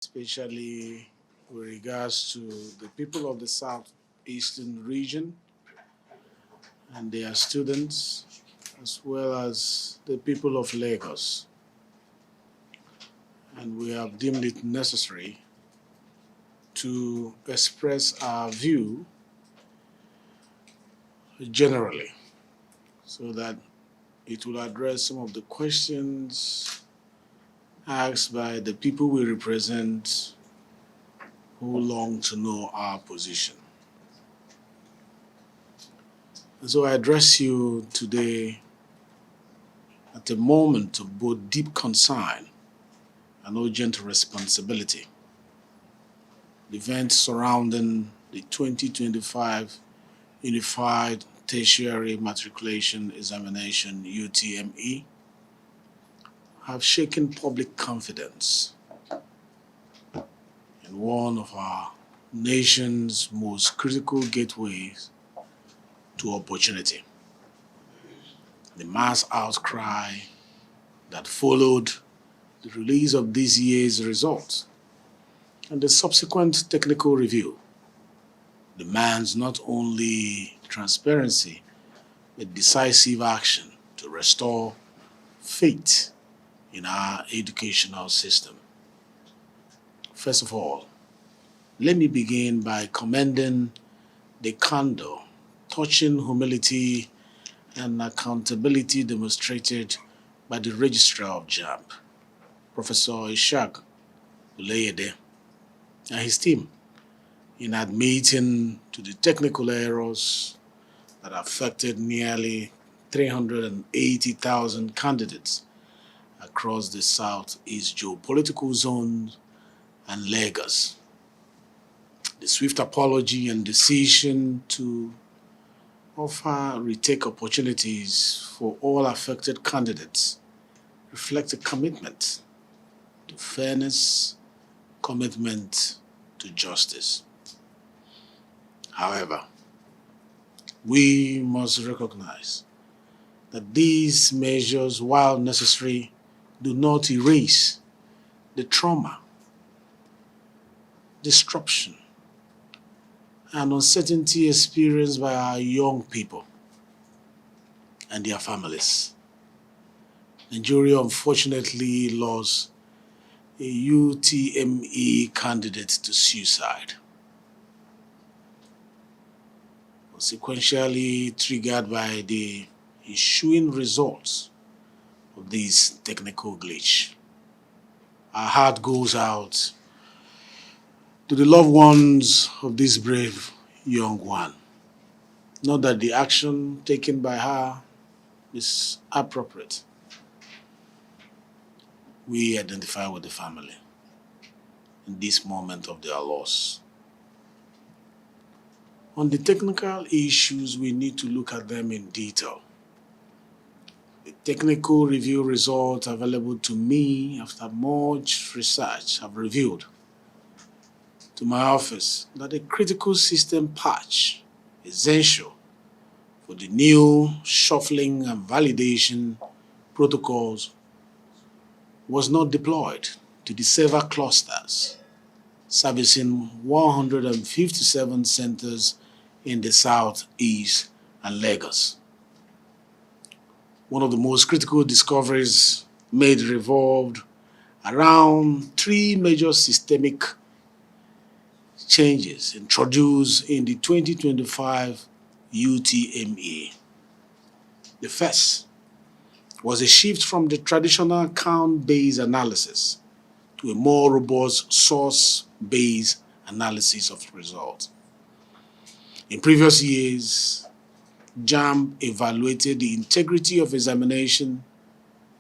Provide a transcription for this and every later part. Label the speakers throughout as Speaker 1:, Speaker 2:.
Speaker 1: especially with regards to the people of the southeastern region and their students, as well as the people of Lagos. And we have deemed it necessary to express our view generally so that it will address some of the questions asked by the people we represent who long to know our position. And so I address you today at a moment of both deep concern and urgent responsibility. The events surrounding the 2025 Unified Tertiary Matriculation Examination UTME have shaken public confidence in one of our nation's most critical gateways to opportunity. The mass outcry that followed the release of this year's results and the subsequent technical review demands not only transparency but decisive action to restore faith in our educational system. First of all, let me begin by commending the candor, touching humility, and accountability demonstrated by the Registrar of JAMB, Professor Ishak Uleyede, and his team in admitting to the technical errors that affected nearly 380,000 candidates across the Southeast geopolitical zone and Lagos. The swift apology and decision to offer retake opportunities for all affected candidates reflect a commitment to fairness, commitment to justice. However, we must recognize that these measures, while necessary, do not erase the trauma, disruption, and uncertainty experienced by our young people and their families. Nigeria unfortunately lost a UTME candidate to suicide, consequentially triggered by the ensuing results of this technical glitch. Our heart goes out to the loved ones of this brave young one. Not that the action taken by her is appropriate. We identify with the family in this moment of their loss. On the technical issues, we need to look at them in detail. The technical review results available to me after much research have revealed to my office that a critical system patch, essential for the new shuffling and validation protocols, was not deployed to the server clusters servicing 157 centers in the Southeast and Lagos. One of the most critical discoveries made revolved around three major systemic changes introduced in the 2025 UTME. The first was a shift from the traditional count-based analysis to a more robust source-based analysis of results. In previous years, JAMB evaluated the integrity of examination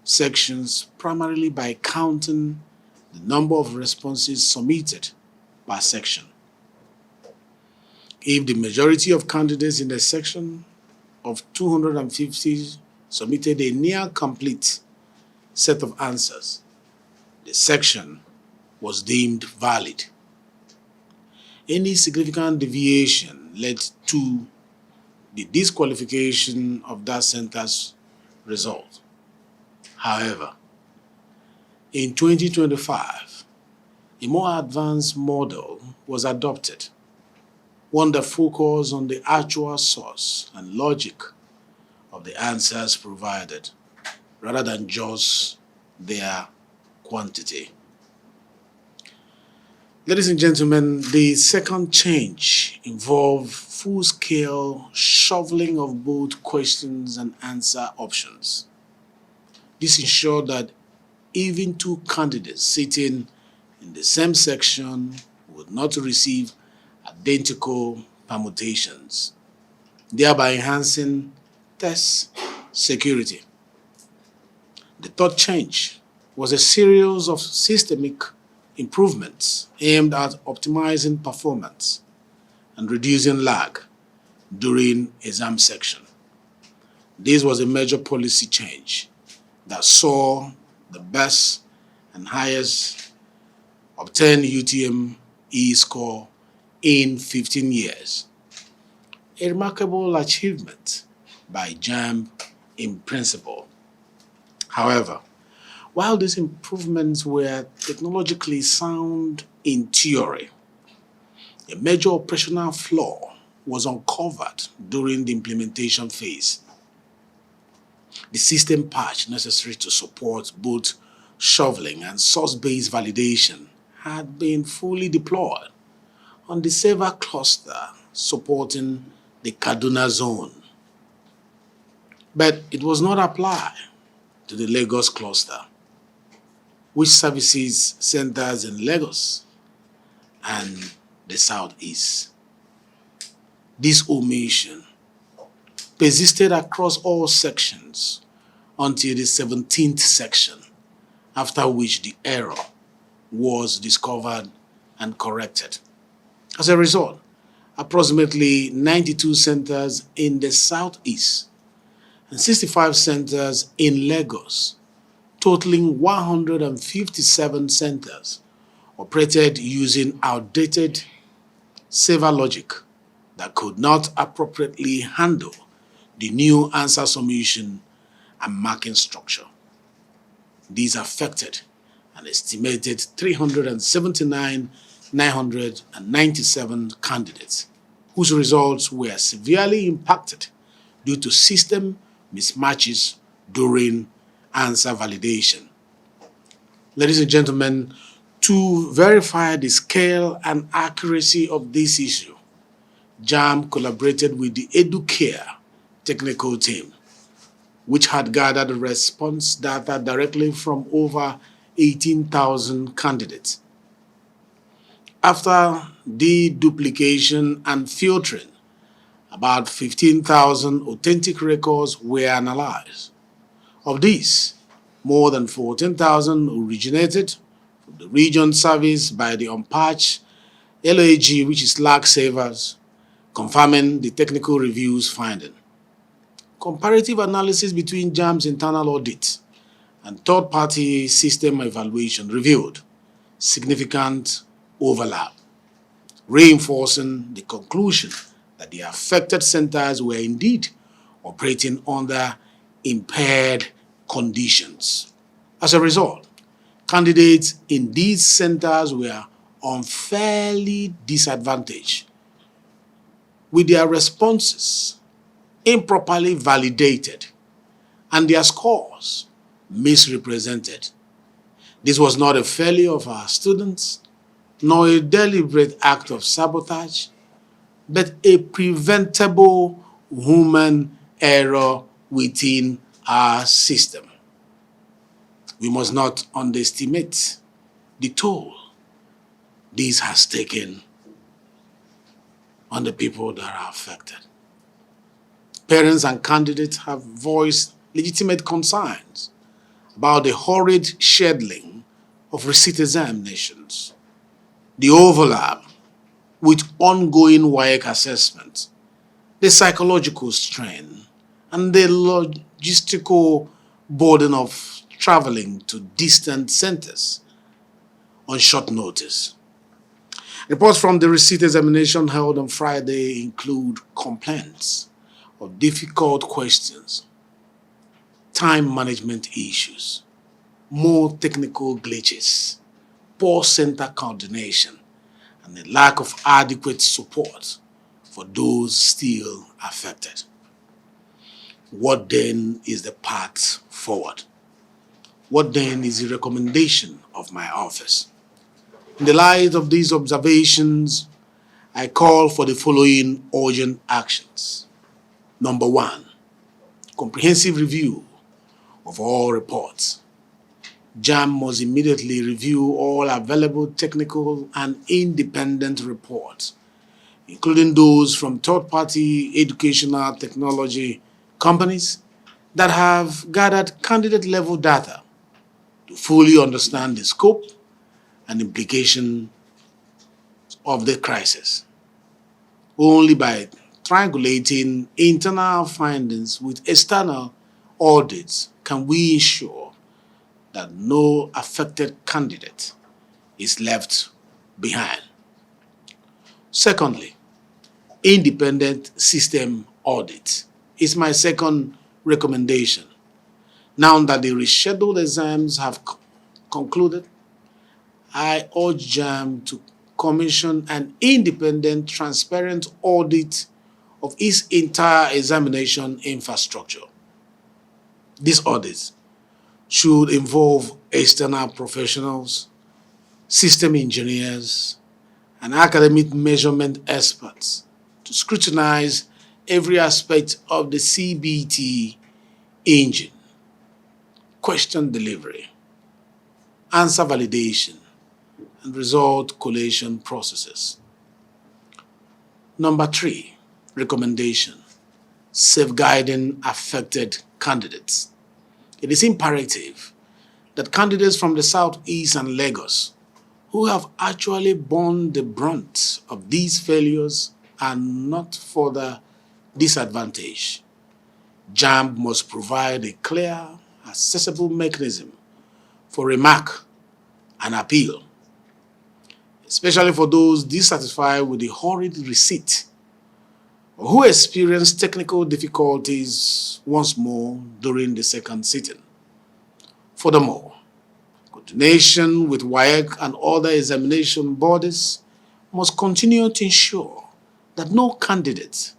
Speaker 1: sections primarily by counting the number of responses submitted per section. If the majority of candidates in the section of 250 submitted a near complete set of answers, the section was deemed valid. Any significant deviation led to the disqualification of that center's result. However, in 2025, A more advanced model was adopted, one that focused on the actual source and logic of the answers provided rather than just their quantity. Ladies and gentlemen, the second change involved full-scale shuffling of both questions and answer options. This ensured that even two candidates sitting in the same section would not receive identical permutations, thereby enhancing test security. The third change was a series of systemic improvements aimed at optimizing performance and reducing lag during exam section. This was a major policy change that saw the best and highest obtained UTME score in 15 years, a remarkable achievement by JAMB in principle. However, while these improvements were technologically sound in theory, a major operational flaw was uncovered during the implementation phase. The system patch necessary to support both shoveling and source-based validation had been fully deployed on the server cluster supporting the Kaduna zone, but it was not applied to the Lagos cluster, which services centers in Lagos and the Southeast. This omission persisted across all sections until the 17th section, after which the error was discovered and corrected. As a result, approximately 92 centers in the Southeast and 65 centers in Lagos, totaling 157 centers, operated using outdated server logic that could not appropriately handle the new answer submission and marking structure. These affected an estimated 379,997 candidates, whose results were severely impacted due to system mismatches during answer validation. Ladies and gentlemen, to verify the scale and accuracy of this issue, JAMB collaborated with the EduCare technical team, which had gathered response data directly from over 18,000 candidates. After deduplication and filtering, about 15,000 authentic records were analyzed. Of these, more than 14,000 originated from the region serviced by the unpatched LAG, which is lag savers, confirming the technical review's finding. Comparative analysis between JAMB's internal audit and third-party system evaluation revealed significant overlap, reinforcing the conclusion that the affected centers were indeed operating under impaired conditions. As a result, candidates in these centers were unfairly disadvantaged, with their responses improperly validated and their scores misrepresented. This was not a failure of our students, nor a deliberate act of sabotage, but a preventable human error within our system. We must not underestimate the toll this has taken on the people that are affected. Parents and candidates have voiced legitimate concerns about the horrid scheduling of receipt examinations, the overlap with ongoing WAEC assessment, the psychological strain, and the logistical burden of traveling to distant centers on short notice. Reports from the receipt examination held on Friday include complaints of difficult questions, time management issues, more technical glitches, poor center coordination, and a lack of adequate support for those still affected. What then is the path forward? What then is the recommendation of my office? In the light of these observations, I call for the following urgent actions. Number one, comprehensive review of all reports. JAM must immediately review all available technical and independent reports, including those from third-party educational technology companies that have gathered candidate-level data to fully understand the scope and implication of the crisis. Only by triangulating internal findings with external audits can we ensure that no affected candidate is left behind. Secondly, independent system audit is my second recommendation. Now that the rescheduled exams have concluded, I urge JAM to commission an independent, transparent audit of its entire examination infrastructure. This audit should involve external professionals, system engineers, and academic measurement experts to scrutinize every aspect of the CBT engine: question delivery, answer validation, and result collation processes. Number three, recommendation: safeguarding affected candidates. It is imperative that candidates from the Southeast and Lagos who have actually borne the brunt of these failures are not further disadvantaged. JAMB must provide a clear, accessible mechanism for remark and appeal, especially for those dissatisfied with the hurried receipt or who experienced technical difficulties once more during the second sitting. Furthermore, coordination with WAEC and other examination bodies must continue to ensure that no candidate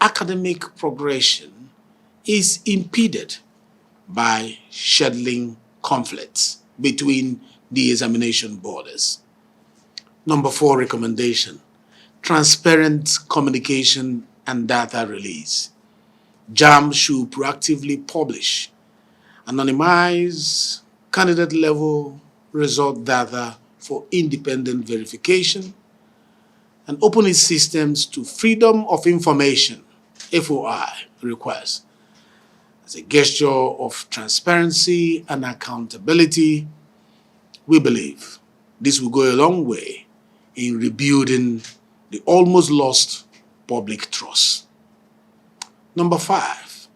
Speaker 1: academic progression is impeded by scheduling conflicts between the examination bodies. Number four recommendation: transparent communication and data release. JAM should proactively publish, anonymize candidate-level result data for independent verification, and open its systems to Freedom of Information (FOI) requests. As a gesture of transparency and accountability, we believe this will go a long way in rebuilding the almost lost public trust. Number five,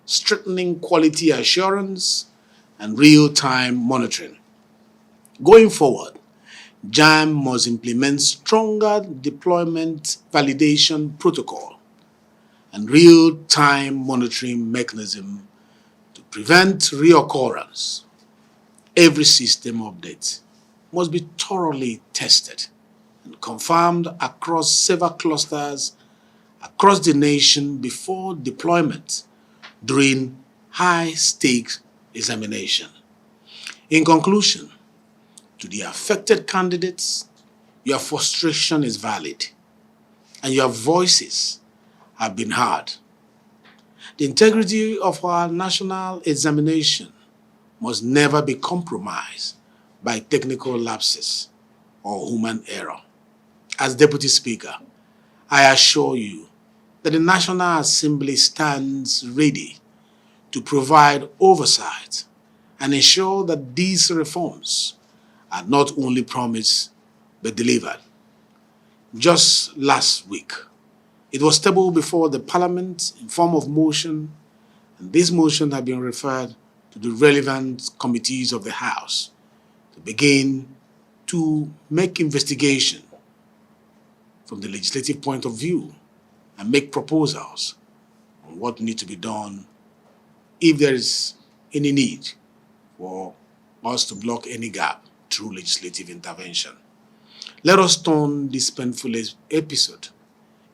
Speaker 1: strengthening quality assurance and real-time monitoring. Going forward, JAM must implement stronger deployment validation protocol and real-time monitoring mechanism to prevent reoccurrence. Every system update must be thoroughly tested and confirmed across several clusters across the nation before deployment during high-stakes examination. In conclusion, to the affected candidates, your frustration is valid and your voices have been heard. The integrity of our national examination must never be compromised by technical lapses or human error. As Deputy Speaker, I assure you that the National Assembly stands ready to provide oversight and ensure that these reforms are not only promised but delivered. Just last week, it was tabled before the Parliament in form of motion, and this motion had been referred to the relevant committees of the House to begin to make investigation from the legislative point of view and make proposals on what needs to be done if there is any need for us to block any gap through legislative intervention. Let us turn this painful episode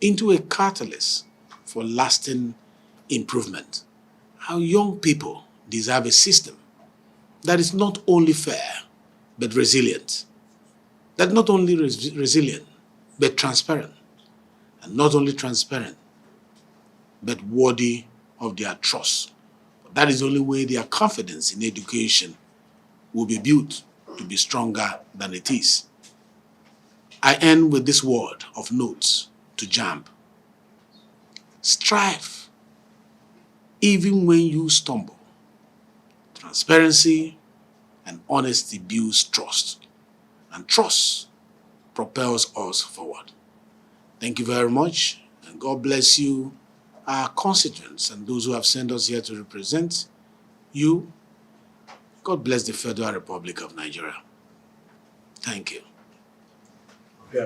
Speaker 1: into a catalyst for lasting improvement. Our young people deserve a system that is not only fair, but resilient. That not only resilient, but transparent. And not only transparent, but worthy of their trust. That is the only way their confidence in education will be built to be stronger than it is. I end with this word of notes to JAMB. Strive even when you stumble. Transparency and honesty builds trust, and trust propels us forward. Thank you very much, and God bless you, our constituents, and those who have sent us here to represent you. God bless the Federal Republic of Nigeria. Thank you.